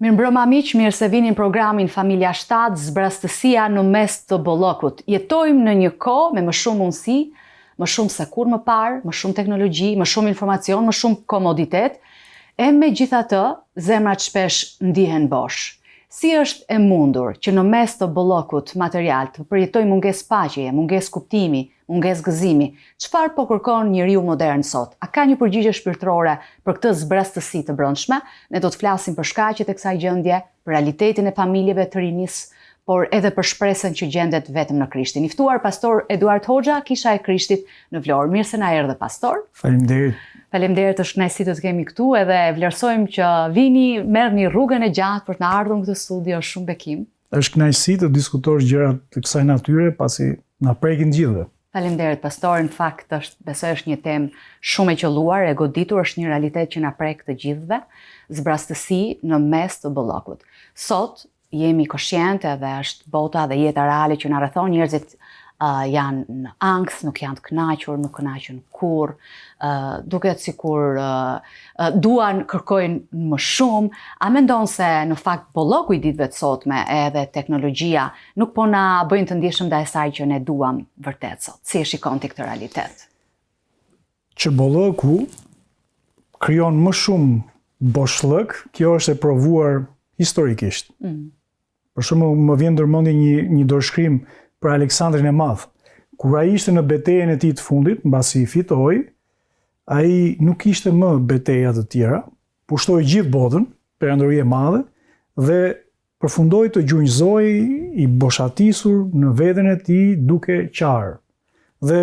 Mirëmbrëma miq, mirë se vini në programin Familja 7, zbrastësia në mes të bollokut. Jetojmë në një kohë me më shumë mundësi, më shumë se kur më parë, më shumë teknologji, më shumë informacion, më shumë komoditet, e megjithatë, zemrat shpesh ndihen bosh. Si është e mundur që në mes të bollokut material të përjetojë mungesë paqeje, mungesë kuptimi, mungesë gëzimi? Çfarë po kërkon njeriu modern sot? A ka një përgjigje shpirtërore për këtë zbrastësi të brendshme? Ne do të flasim për shkaqet e kësaj gjendje, për realitetin e familjeve të rinisë, por edhe për shpresën që gjendet vetëm në Krishtin. I ftuar pastor Eduard Hoxha, Kisha e Krishtit në Vlorë. Mirë se na erdhe, pastor. Faleminderit. Faleminderit, është kënaqësi të kemi këtu edhe vlerësojmë që vini, merrni rrugën e gjatë për të na ardhur në këtë studio, shumë bekim. Është kënaqësi të diskutosh gjëra të kësaj natyre pasi na prekin gjithëve. Faleminderit, pastor. Në fakt besoj është një temë shumë e qelluar, e goditur, është një realitet që na prek të gjithëve, zbrastësi në mes të bollokut. Sot jemi koshjente dhe është bota dhe jeta reale që na rrethon, njerëzit janë në ankth, nuk janë të kënaqur, nuk kënaqen kurrë, duket sikur duan, kërkojnë më shumë. A mendon se në fakt bolloku i ditëve të sotme edhe teknologjia nuk po na bëjnë të ndjeshëm ndaj asaj që ne duam vërtet sot? Si e shikon ti këtë realitet? Që bolloku krijon më shumë boshllëk, kjo është e provuar historikisht. Për shembull, më vjen ndërmendje një dorëshkrim për Aleksandrin e Madh. Kur ai ishte në betejën e tij të fundit, mbasi fitoi, ai nuk kishte më beteja të tjera, pushtoi gjithë botën, perandori e madhe, dhe përfundoi të gjunjëzoi i boshatisur në veten e tij duke qarë. Dhe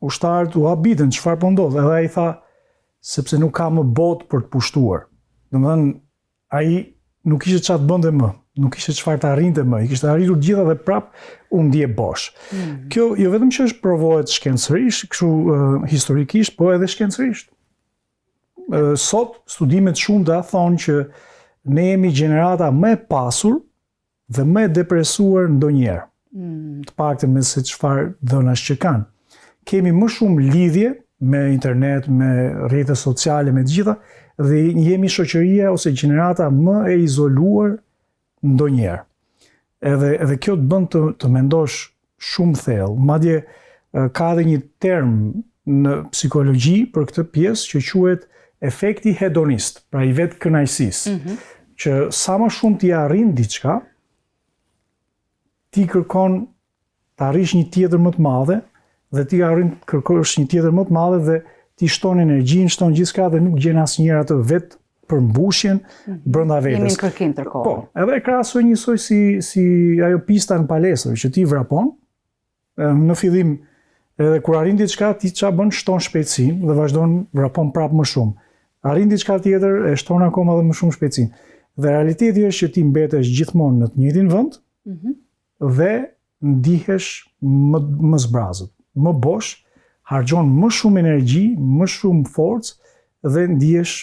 ushtarët u habitën çfarë po ndodh, edhe ai tha sepse nuk ka më botë për të pushtuar. Domethënë, ai nuk kishte çfarë të bënte më. Nuk kishte çfarë të arrinte më, i kishte arritur gjitha dhe prap u ndje bosh. Kjo jo vetëm që është provohet shkencërisht, kështu historikisht, po edhe shkencërisht. Sot studimet shumëta thonë që ne jemi gjenerata më e pasur dhe më e depresuar ndonjëherë. Të paktën me se çfarë dhënash që kanë. Kemi më shumë lidhje me internet, me rrjetet sociale, me të gjitha, dhe jemi shoqëria ose gjenerata më e izoluar ndonjëherë. Edhe kjo të bën të mendosh shumë thellë. Madje ka edhe një term në psikologji për këtë pjesë që quhet efekti hedonist, pra i vetë kënaqësisë. Që sa më shumë ti arrin diçka, ti kërkon të arrish një tjetër më të madhe, dhe ti arrin të kërkosh një tjetër më të madhe dhe ti shton energjinë, shton gjithçka dhe nuk gjen asnjëherë atë vetë përmbushjen brenda vetes. Jemi në kërkim tërkohë. Po, edhe krahasoj njësoj si ajo pista në palestër, që ti vrapon, në fillim, edhe kur arrin diçka, ti çfarë bën, shton shpejtësinë dhe vazhdon vrapon prapë më shumë. Arrin diçka tjetër, e shton akoma dhe më shumë shpejtësinë. Dhe realiteti është që ti mbetesh gjithmonë në të njëjtin vend dhe ndihesh më zbrazët, më bosh, harxhon më shumë energji, më shumë forcë dhe ndihesh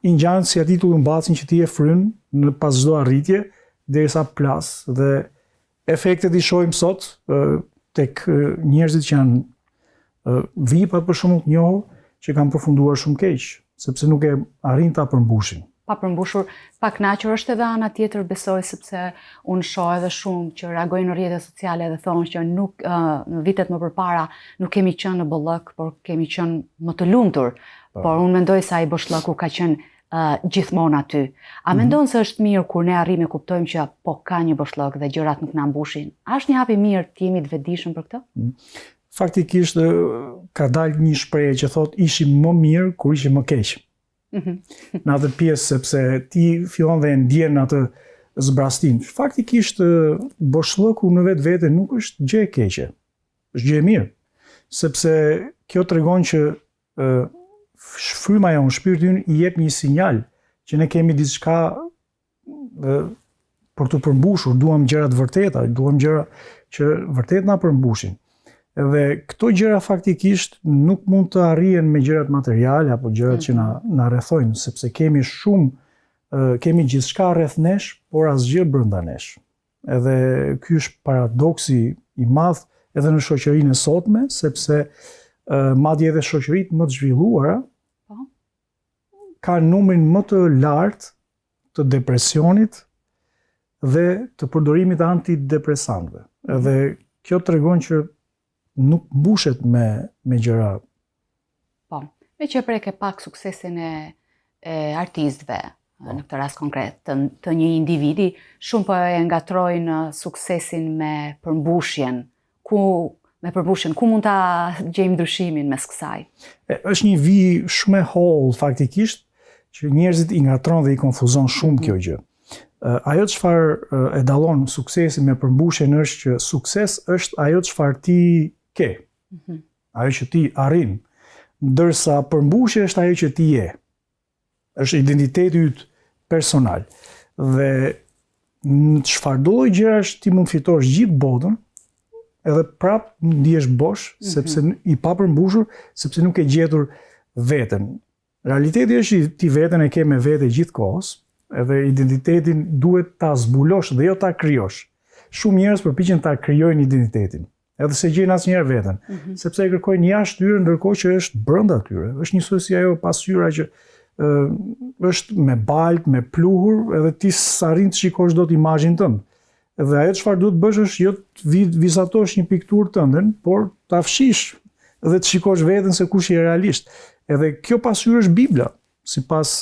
i ngjanë si ati të mbacin që ti e fryn në pas çdo arritje derisa plas. Dhe efektet i shohim sot tek njerëzit që janë VIP-at për shembull të njohur që kanë përfunduar shumë keq, sepse nuk e arrin ta përmbushin. Pa përmbushur, pa kënaqur është edhe ana tjetër, besoj, sepse unë shoh edhe shumë që reagojnë në rrjetet sociale dhe thonë që nuk në vitet më përpara nuk kemi qenë në bollok, por kemi qenë më të lumtur. Por unë mendoj se ai boshllëku ka qenë gjithmonë aty. A mendon se është mirë kur ne arrim e kuptojmë që po ka një boshllëk dhe gjërat nuk na mbushin? A është një hap i mirë të jemi të vetëdijshëm për këtë? Faktikisht ka dalë një shprehje që thotë ishim më mirë kur ishim më keq. Në atë pjesë sepse ti fillon dhe ndjen atë zbrastim. Faktikisht boshllëku në vetvete nuk është gjë e keqe. Është gjë e mirë. Sepse kjo tregon që fryma jonë, shpirti ynë i jep një sinjal që ne kemi diçka për të përmbushur, duam gjëra të vërteta, duam gjëra që vërtet na përmbushin. Edhe këto gjëra faktikisht nuk mund të arrihen me gjërat materiale apo gjërat që na rrethojnë, sepse kemi kemi gjithçka rreth nesh, por asgjë brenda nesh. Edhe ky është paradoksi i madh edhe në shoqërinë e sotme, sepse madje edhe shoqëritë më të zhvilluara kanë numrin më të lartë të depresionit dhe të përdorimit të antidepresantëve. Edhe kjo tregon që nuk mbushet me gjëra. Po, me që preke pak suksesin e artistëve, në këtë rast konkret, të një individi, shumë po e ngatrojnë suksesin me përmbushjen. Ku mund ta gjejmë ndryshimin mes kësaj? Është një vijë shumë e hollë faktikisht, që njerëzit i ngatron dhe i konfuzon shumë kjo gjë. Ajo çfarë e dallon suksesin me përmbushjen është që sukses është ajo çfarë ti ke. Ajo që ti arrin, ndërsa përmbushja është ajo që ti je. Është identiteti yt personal. Dhe në çfarëdo lloj gjërash ti mund fitosh gjithë botën, edhe prap ndihesh bosh, sepse i papërmbushur, sepse nuk e gjetur veten. Realiteti është që ti veten e ke me vete gjithkohës, edhe identitetin duhet ta zbulosh dhe jo ta krijosh. Shumë njerëz përpiqen ta krijojnë identitetin, edhe se gjejnë asnjëherë veten, sepse e kërkojnë jashtë tyre ndërkohë që është brenda tyre. Është njësoj si ajo pasqyra që është me balt, me pluhur, edhe ti s'arrin të shikosh dot imazhin tënd. Edhe ajo çfarë duhet bësh është jo të vizatosh një pikturë tënde, por ta fshish dhe të shikosh veten se kush je realisht. Edhe kjo pasqyrë është Bibla, sipas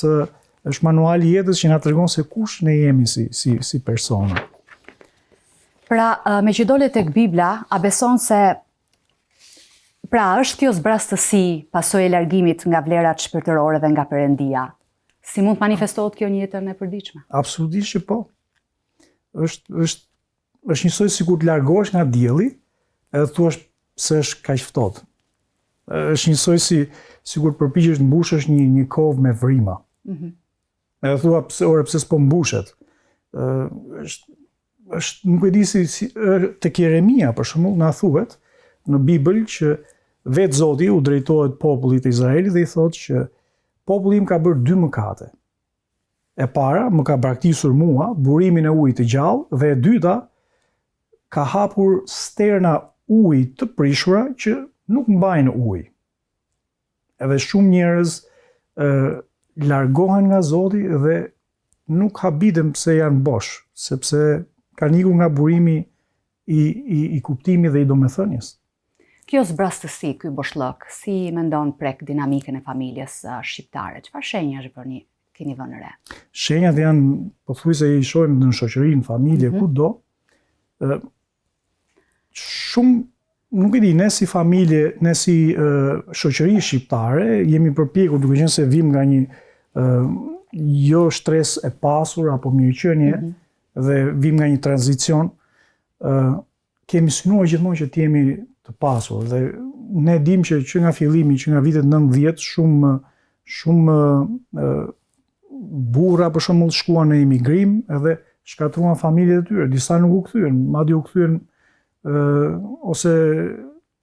është manuali i jetës që na tregon se kush ne jemi si persona. Pra, me që dole tek Bibla, a beson se është kjo zbrastësi pasojë e largimit nga vlerat shpirtërore dhe nga Perëndia? Si mund të manifestohet kjo në jetën e përditshme? Absolutisht që po. Është njësoj sikur të largohesh nga dielli, edhe thua se është kaq ftohtë. Është njësoj sikur përpiqesh të mbushësh një kovë me vrima. Edhe thua pse s'po mbushet. Është nuk e di si tek Jeremia për shembull na thuhet në Bibël që vetë Zoti u drejtohet popullit të Izraelit dhe i thotë që populli im ka bërë 2 mëkate. E para më ka braktisur mua, burimin e ujit të gjallë, dhe e dyta ka hapur sterna ujit të prishura që nuk mbajnë ujë. Edhe shumë njerëz largohen nga Zoti dhe nuk habiten pse janë bosh, sepse kanë ikur nga burimi i kuptimit dhe i domethënies. Kjo zbrastësi, ky boshllok, si mendon prek dinamikën e familjes shqiptare? Çfarë shenjash keni vënë re? Shenjat janë pothuajse i shohim në shoqëri, në familje, kudo. Shumë nuk e di, ne si familje, ne si shoqëri shqiptare, jemi përpjekur duke qenë se vim nga një jo shtresë e pasur apo mirëqenie dhe vim nga një tranzicion, kemi synuar gjithmonë që të jemi të pasur dhe ne dim që nga fillimi, që nga vitet 90, shumë burra për shembull shkuan në emigrim edhe shkatruan familjet e tyre, disa nuk u kthyen, madje u kthyen ose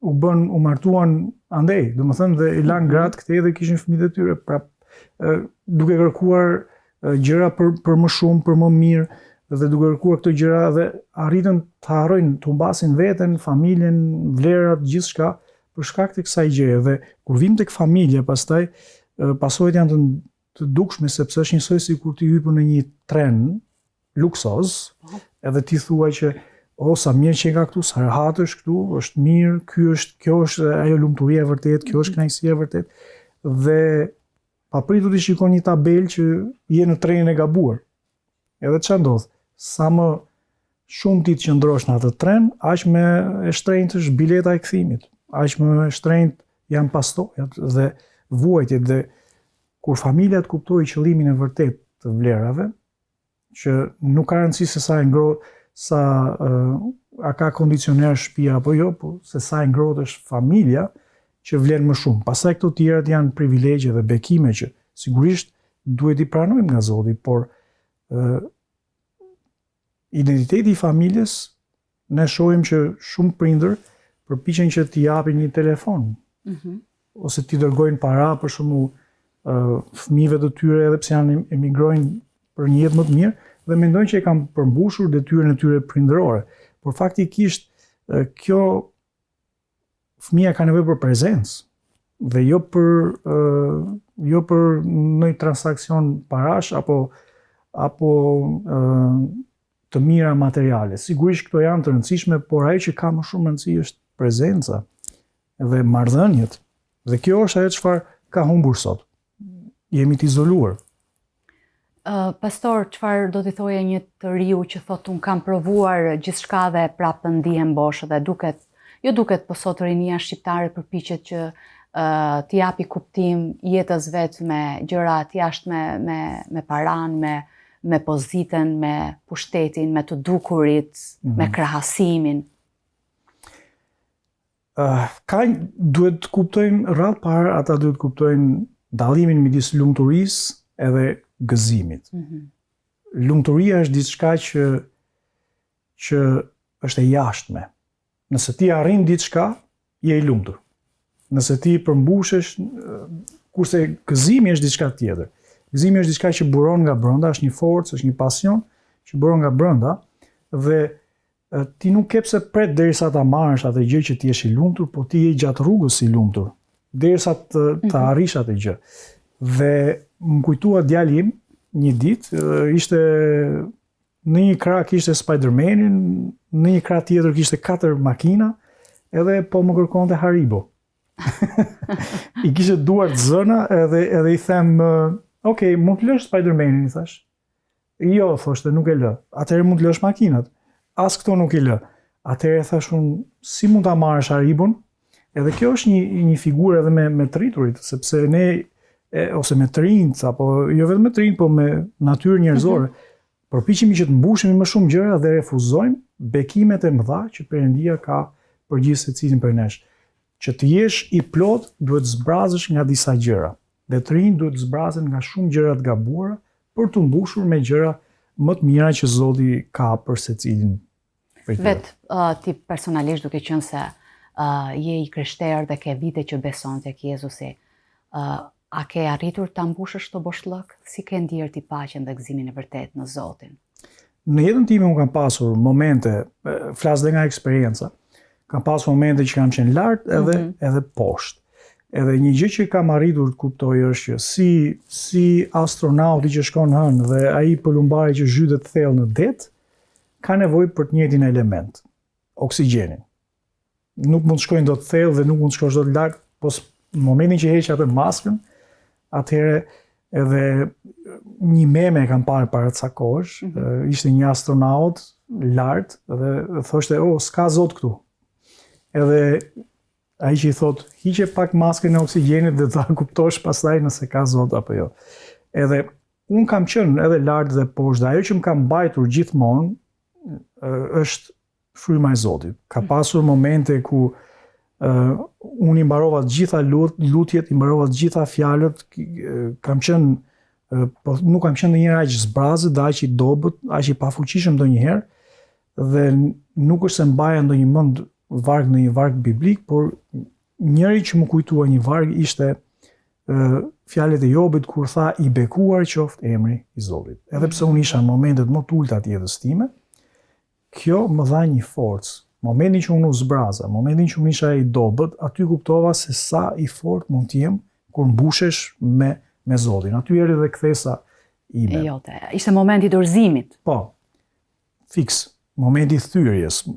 u martuan andej, domethënë dhe i lanë gratë këtej dhe kishin fëmijët e tyre, pra duke kërkuar gjëra për më shumë, për më mirë, dhe duke kërkuar këto gjëra dhe arritën të harrojnë, të humbasin veten, familjen, vlerat, gjithçka për shkak të kësaj gjëje. Dhe kur vim tek familja, pastaj pasojat janë të dukshme, sepse është njësoj sikur ti hypur në një tren luksoz, edhe ti thua që sa mirë që ka këtu, sa rehat është këtu, është mirë, kjo është ajo lumturia e vërtet, kjo është kënaqësia e vërtet. Dhe papritur të shikon një tabel që je në trenin e gabuar. Edhe çfarë ndodh? Sa më shumë ti të qëndrosh në atë tren, aq më e shtrenjtë është bileta e kthimit. Aq më e shtrenjtë janë pasojat dhe vuajtjet. Dhe kur familja të kuptojë qëllimin e vërtet të vlerave, që nuk ka rëndësi se sa e ngrohtë, sa a ka kondicioner shtëpia apo jo, por se sa e ngrohtë është familja që vlen më shumë. Pastaj këto tjerat janë privilegje dhe bekime që sigurisht duhet i pranojmë nga Zoti, por identiteti i familjes ne shohim që shumë prindër përpiqen që t'i japin një telefon. Ose t'i dërgojnë para për shembull fëmijëve të tyre edhe pse janë emigrojnë për një jetë më të mirë dhe mendojnë që e kanë përmbushur detyrën e tyre prindërore. Por faktikisht kjo fëmia ka nevojë për prezencë dhe jo për një transakcion parash apo të mira materiale. Sigurisht këto janë të rëndësishme, por ajo që ka më shumë rëndësi është prezenca dhe marrëdhëniet. Dhe kjo është ajo çfarë ka humbur sot. Jemi të izoluar. Pastor, çfarë do t'i thoje një të riu që thotë unë kam provuar gjithçka dhe prapë ndihem bosh dhe duket po sot rinia shqiptare përpiqet që t'i japi kuptim jetës vet me gjëra të jashtme me paran, me pozitën, me pushtetin, me të dukurit, me krahasimin. Duhet të kuptojmë radhë parë, ata duhet të kuptojnë dallimin midis lumturisë edhe gëzimit. Lumturia është diçka që është e jashtme. Nëse ti arrin diçka, je i lumtur. Nëse ti përmbushesh, kurse gëzimi është diçka tjetër. Gëzimi është diçka që buron nga brenda, është një forcë, është një pasion që buron nga brenda dhe ti nuk ke pse pret derisa ta marrësh atë gjë që ti je i lumtur, po ti je gjatë rrugës i lumtur derisa të arrish atë gjë. Dhe më kujtua djali im një ditë, ishte në një krah kishte Spider-Manin, në një krah tjetër kishte 4 makina, edhe po më kërkonte Haribo. I kishte duart zëna edhe i them, "Okej, mund të lësh Spider-Manin", i thash. "Jo", thoshte, "nuk e lë." "Atëherë mund të lësh makinat." "As këto nuk i lë." Atëherë thash unë, "Si mund ta marrësh Haribon?" Edhe kjo është një figurë edhe me të rriturit, sepse ne ose me të rinjt, apo jo vetëm me të rinjt, po me natyrë njerëzore, përpiqemi që të mbushemi më shumë gjëra dhe refuzojmë bekimet e mëdha që Perëndia ka për gjithë secilin për nesh. Që të jesh i plot, duhet zbrazësh nga disa gjëra. Dhe të rinjt duhet zbrazen nga shumë gjëra të gabuara për të mbushur me gjëra më të mira që Zoti ka për secilin prej tyre. Ti personalisht duke qenë se je i krishterë dhe ke vite që beson tek Jezusi, a ke arritur ta mbushësh të boshllëk? Si ke ndier ti paqen dhe gëzimin e vërtet në Zotin? Në jetën time unë kam pasur momente, flas dhe nga eksperienca, kam pasur momente që kam qenë lart edhe poshtë. Edhe një gjë që kam arritur të kuptoj është që si astronauti që shkon hënë dhe ai pëlumbari që zhytet thellë në det, ka nevojë për të njëjtin element, oksigjenin. Nuk mund të shkojnë dot thellë dhe nuk mund të shkosh dot lart, po në momentin që heq atë maskën, atëherë edhe një meme kam parë para ca kohësh, ishte një astronaut lart dhe thoshte, "S'ka Zot këtu." Edhe ai që i thot, "Hiqe pak maskën e oksigjenit dhe ta kuptosh pastaj nëse ka Zot apo jo." Edhe un kam qenë edhe lart dhe poshtë, dhe ajo që më ka mbajtur gjithmonë është fryma e Zotit. Ka pasur momente ku unë i mbarova të gjitha lutjet, i mbarova të gjitha fjalët, kam qenë, po nuk kam qenë ndonjëherë aq zbrazët dhe aq i dobët, aq i pafuqishëm ndonjëherë, dhe nuk është se mbaja ndonjë mend varg në një varg biblik, por njëri që më kujtua një varg ishte fjalët e Jobit kur tha, "I bekuar qoftë emri i Zotit." Edhe pse unë isha në momentet më të ulta të jetës time, kjo më dha një forcë. Momentin që unë u zbraza, momentin që unë isha i dobët, aty kuptova se sa i fort mund të jem kur mbushesh me Zotin. Aty erdhi dhe kthesa ime. Jote, ishte momenti i dorëzimit. Po, fiks, momenti i thyrjes.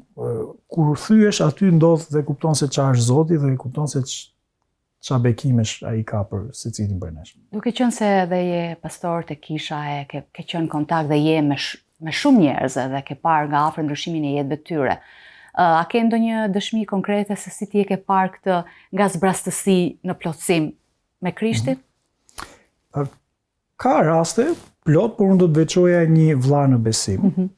Kur thyhesh, aty ndodh dhe kupton se çfarë është Zoti dhe kupton se çfarë bekimesh ai ka për secilin prej nesh. Duke qenë se edhe je pastor te kisha, ke qenë në kontakt dhe je me shumë njerëz dhe ke parë nga afër ndryshimin e jetëve tyre. A ke ndonjë dëshmi konkrete se si ti e ke parë këtë nga zbrastësi në plotësim me Krishtin? Ka raste plot, por unë do të veçoja një vëlla në besim,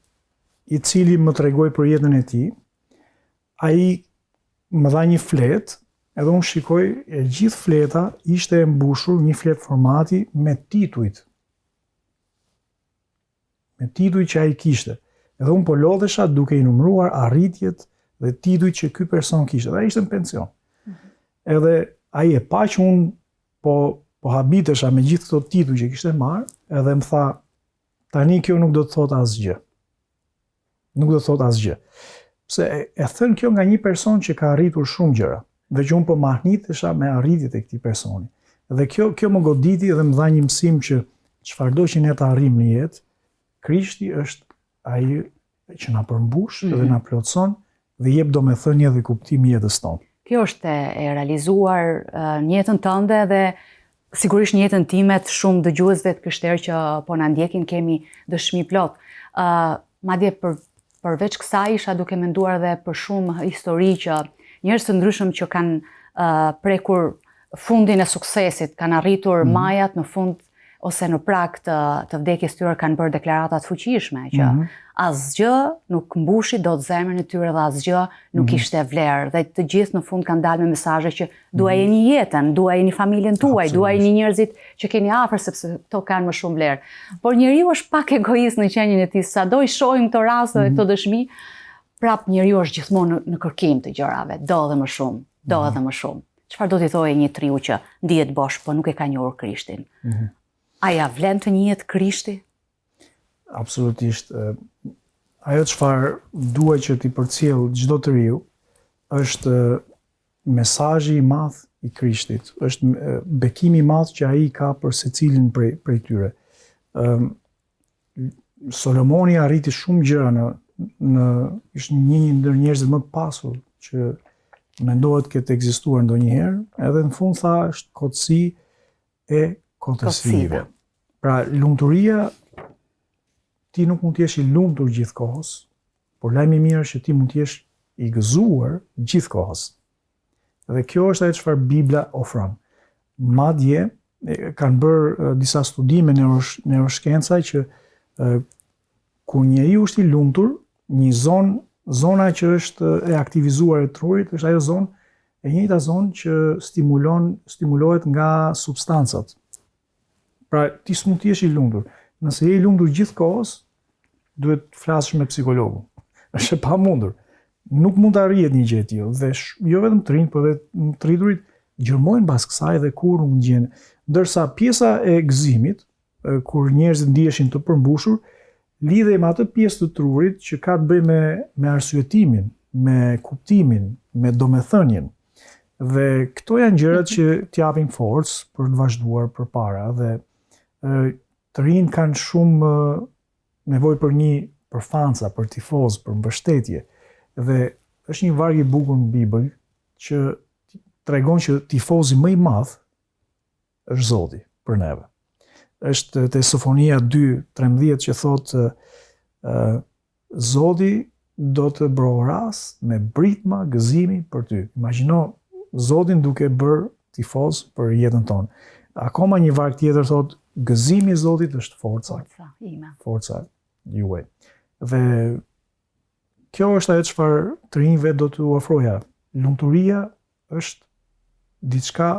i cili më tregoi për jetën e tij. Ai më dha një fletë, edhe unë shikoj e gjithë fleta ishte e mbushur një fletë formati me titujt. Me titujt që ai kishte. Edhe unë po lodhesha duke i numëruar arritjet dhe tituj që ky person kishte, dhe ai ishte në pension. Edhe ai e pa që unë po habitesha me gjithë këto tituj që kishte marrë, edhe më tha, tani kjo nuk do të thot asgjë. Nuk do të thot asgjë. Pse e thën kjo nga një person që ka arritur shumë gjëra, dhe që unë po mahnitesha me arritjet e këtij personi. Dhe kjo më goditi dhe më dha një mësim që çfarëdo që ne të arrijmë në jetë, Krishti është ai që na përmbush dhe na plotson dhe jep domethënie dhe kuptim jetës tonë. Kjo është e realizuar në jetën tënde dhe sigurisht në jetën time të shumë dëgjuesve të kështerë që po na ndjekin kemi dëshmi plot. Madje përveç kësaj isha duke menduar edhe për shumë histori që njerëz të ndryshëm që kanë prekur fundin e suksesit, kanë arritur majat në fund ose në prag të vdekjes tyre kanë bërë deklarata të fuqishme që asgjë nuk mbushi dot zemrën e tyre dhe asgjë nuk kishte vlerë dhe të gjithë në fund kanë dalë me mesazhe që duajeni jetën, duajeni familjen tuaj, duajeni njerëzit që keni afër sepse këto kanë më shumë vlerë. Por njeriu është pak egoist në qenien e tij, sado i shohim këto raste dhe këto dëshmi, prap njeriu është gjithmonë në kërkim të gjërave, do edhe më shumë, do edhe më shumë. Çfarë do t'i thojë një triu që ndihet bosh, po nuk e ka njohur Krishtin? A ja vlen të njihet Krishti? Absolutisht. Ajo çfarë dua që t'i përcjell çdo të riu është mesazhi i madh i Krishtit, është bekimi i madh që ai ka për secilin prej tyre. Solomoni arriti shumë gjëra ishte një ndër njerëzit më të pasur që mendohet këtë ekzistuar ndonjëherë, edhe në fund tha është kotësi e kotësive. Pra, lumturia, ti nuk mund t'jesh i lumtur gjithkohës, por lajmi i mirë është që ti mund t'jesh i gëzuar gjithkohës. Dhe kjo është ajo çfarë Bibla ofron. Madje kanë bërë disa studime neuroshkencaj që kur njeriu është i lumtur, një zona që është e aktivizuar e trurit është ajo zonë, e njëjta zonë që stimulohet nga substancat. Pra, ti s'mund të jesh i lumtur. Nëse je i lumtur gjithkohës, duhet të flasësh me psikologun. Është e pamundur. Nuk mund të arrihet një gjë e tillë dhe jo vetëm të rinj, por edhe të rriturit gjërmojnë pas kësaj dhe kur nuk gjën. Ndërsa pjesa e gëzimit, kur njerëzit ndiheshin të përmbushur, lidhej me atë pjesë të trurit që ka të bëjë me arsyetimin, me kuptimin, me domethënien. Dhe këto janë gjërat që t'japin forcë për të vazhduar përpara dhe të rinjt kanë shumë nevojë për fanca, për tifoz, për mbështetje. Dhe është një varg i bukur në Bibël që tregon që tifozi më i madh është Zoti për neve. Është te Sofonia 2:13 që thotë Zoti do të broras me britma gëzimi për ty. Imagjino Zotin duke bërë tifoz për jetën tonë. Akoma një varg tjetër thotë gëzimi i Zotit është forca ime. Forca juaj. Dhe kjo është ajo çfarë të rinjve do t'u ofroja. Lumturia është diçka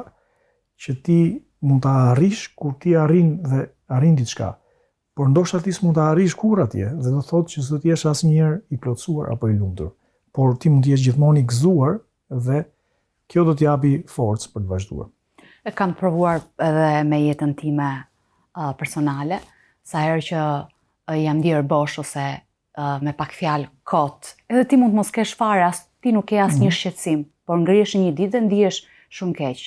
që ti mund ta arrish kur ti arrin diçka. Por ndoshta ti s'mund ta arrish kurrë atje, dhe do thotë që s'do të jesh asnjëherë i plotësuar apo i lumtur. Por ti mund të jesh gjithmonë i gëzuar dhe kjo do t'japi forcë për të vazhduar. E kam provuar edhe me jetën time personale, sa herë që jam ndier bosh ose me pak fjalë kot. Edhe ti mund mos kesh fare, ti nuk ke asnjë shqetësim, por ngrihesh një ditë dhe ndihesh shumë keq.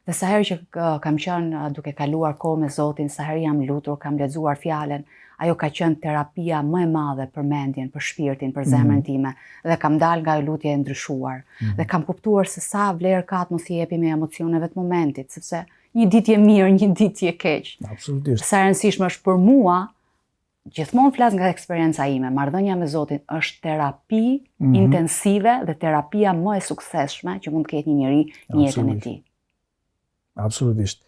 Dhe sa herë që kam qenë duke kaluar kohë me Zotin, sa herë jam lutur, kam lexuar fjalën, ajo ka qenë terapia më e madhe për mendjen, për shpirtin, për zemrën time, dhe kam dalë nga lutja e ndryshuar. Dhe kam kuptuar se sa vlerë ka të mos i jepi me emocioneve të momentit, sepse një ditë je mirë, një ditë je keq. Absolutisht. Sa e rëndësishme është për mua, gjithmonë flas nga eksperienca ime, marrëdhënia me Zotin është terapi intensive dhe terapia më e suksesshme që mund të ketë një njeri në jetën e tij. Absolutisht.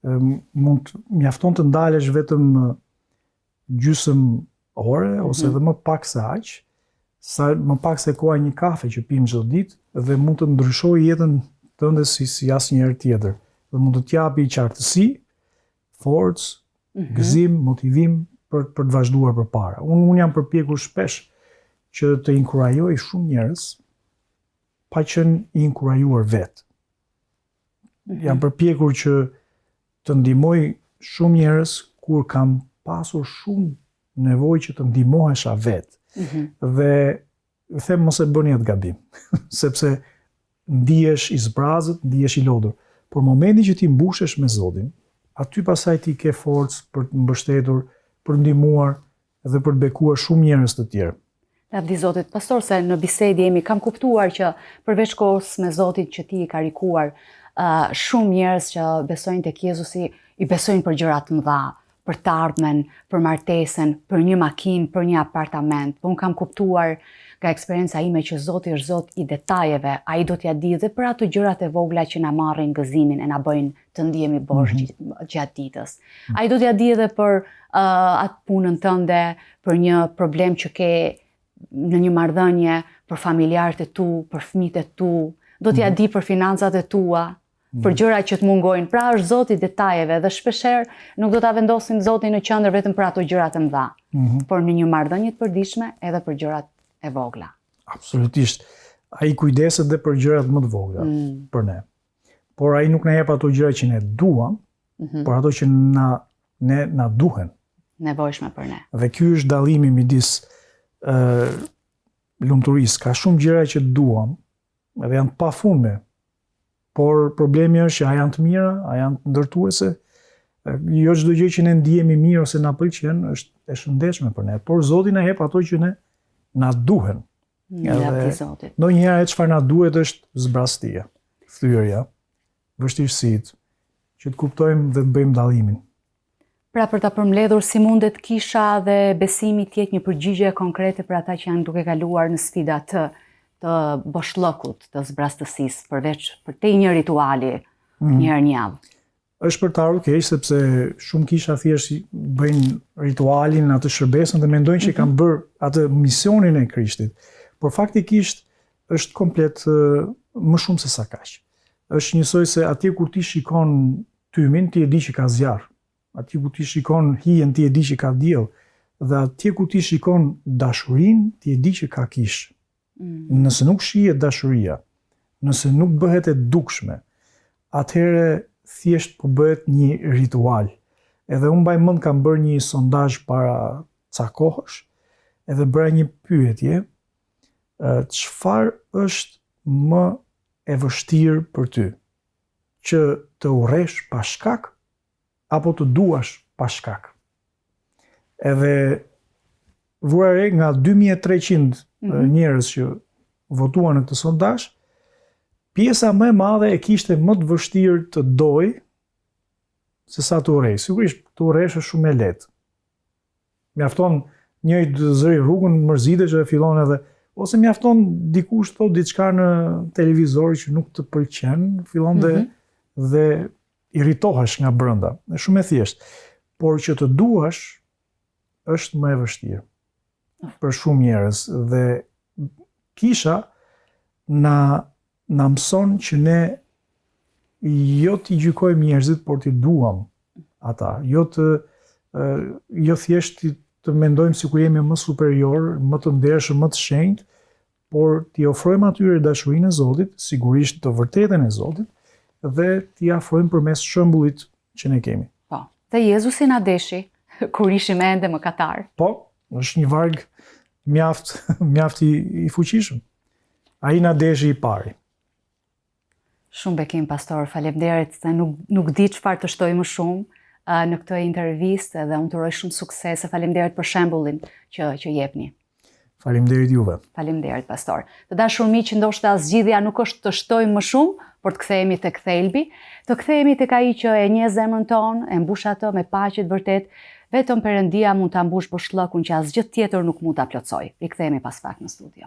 Mjafton të ndalesh vetëm gjysmë ore ose edhe më pak se aq, më pak se koha një kafe që pim çdo ditë dhe mund të ndryshojë jetën tënde si asnjëherë tjetër. Dhe mund të t'japi qartësi, forcë, gëzim, motivim për të vazhduar përpara. Unë jam përpjekur shpesh që të inkurajoj shumë njerëz pa qenë i inkurajuar vetë. Jam përpjekur që të ndihmoj shumë njerëz kur kam pasur shumë nevojë që të ndihmohesha vetë. Dhe them mos e bëni atë gabim, sepse ndihesh i zbrazët, ndihesh i lodhur. Por momenti që ti mbushesh me Zotin, aty pasaj ti ke forcë për të mbështetur, për të ndihmuar dhe për të bekuar shumë njerëz të tjerë. Lavdi Zotit, pastor, se në bisedë kam kuptuar që përveç kohës me Zotin që ti i karikuar, shumë njerëz që besojnë tek Jezusi i besojnë për gjëra të mëdha, për të ardhmen, për martesën, për një makinë, për një apartament. Po unë kam kuptuar nga eksperienca ime që Zoti është Zot i detajeve, ai do t'ja di dhe për ato gjërat e vogla që na marrin gëzimin e na bëjnë të ndihemi bosh gjatë ditës. Ai do t'ja di edhe për atë punën tënde, për një problem që ke në një marrëdhënie, për familjarët e tu, për fëmijët e tu, do t'ja di për financat e tua, për gjëra që të mungojnë. Pra është Zoti i detajeve dhe shpeshherë nuk do ta vendosim Zotin në qendër vetëm për ato gjëra të mëdha, por në një marrëdhënie të përditshme edhe për gjërat e vogla. Absolutisht. Ai kujdeset edhe për gjërat më të vogla për ne. Por ai nuk na jep ato gjëra që ne duam, por ato që na duhen. Nevojshme për ne. Dhe ky është dallimi midis lumturisë. Ka shumë gjëra që duam, edhe janë të pafundme. Por problemi është që a janë të mira, a janë të ndërtuese. Jo çdo gjë që ne ndihemi mirë ose na pëlqen është e shëndetshme për ne, por Zoti na jep ato që na duhen. Lavdi Zotit. Ndonjëherë çfarë na duhet është zbrastia, thyrja, vështirësitë, që të kuptojmë dhe të bëjmë dallimin. Pra për ta përmbledhur, si mundet kisha dhe besimi të jetë një përgjigje konkrete për ata që janë duke kaluar në sfida të boshllëkut, të zbrastësisë, përveç për te një rituali një herë në javë. Është për të ardhur keq sepse shumë kisha thjesht bëjnë ritualin, atë shërbesën dhe mendojnë që kanë bërë atë misionin e Krishtit. Por faktikisht është komplet më shumë se sa kaq. Është njësoj se atje kur ti shikon tymin, ti e di që ka zjarr. Atje kur ti shikon hijen, ti e di që ka diell. Dhe atje kur ti shikon dashurinë, ti e di që ka kish. Nëse nuk shihet dashuria, nëse nuk bëhet e dukshme, atëherë thjesht po bëhet një ritual. Edhe unë mbaj mend kam bërë një sondazh para ca kohësh, edhe bëra një pyetje, çfarë është më e vështirë për ty? Që të urresh pa shkak apo të duash pa shkak? Edhe vura re nga 2300 njerëz që votuan në këtë sondazh, pjesa më e madhe e kishte më të vështirë të doj se sa të urrej. Sigurisht të urresh është shumë e lehtë. Mjafton njëri të zëri rrugën, mërzitesh dhe fillon edhe ose mjafton dikush thotë diçka në televizor që nuk të pëlqen, fillon dhe irritohesh nga brenda. Është shumë e thjeshtë. Por që të duash është më e vështirë për shumë njerëz dhe kisha na mëson që ne jo t'i gjykojmë njerëzit, por t'i duam ata. Jo thjesht të mendojmë sikur jemi më superior, më të ndershëm, më të shenjtë, por t'i ofrojmë atyre dashurinë e Zotit, sigurisht të vërtetën e Zotit, dhe t'i afrojmë përmes shembullit që ne kemi. Po. Dhe Jezusi na deshi kur ishim ende mëkatar. Po, është një varg mjaft i fuqishëm. Ai na deshi i pari. Shumë bekim, pastor, faleminderit se nuk di çfarë të shtoj më shumë në këtë intervistë dhe unë të uroj shumë sukses e faleminderit për shembullin që jepni. Faleminderit juve. Faleminderit, pastor. Të dashur miq, ndoshta zgjidhja nuk është të shtojmë më shumë, por të kthehemi tek thelbi, të kthehemi tek ai që e njeh zemrën tonë, e mbush atë me paqe të vërtet. Vetëm Perëndia mund ta mbush boshllëkun që asgjë tjetër nuk mund ta plotësojë. Rikthehemi pas pak në studio.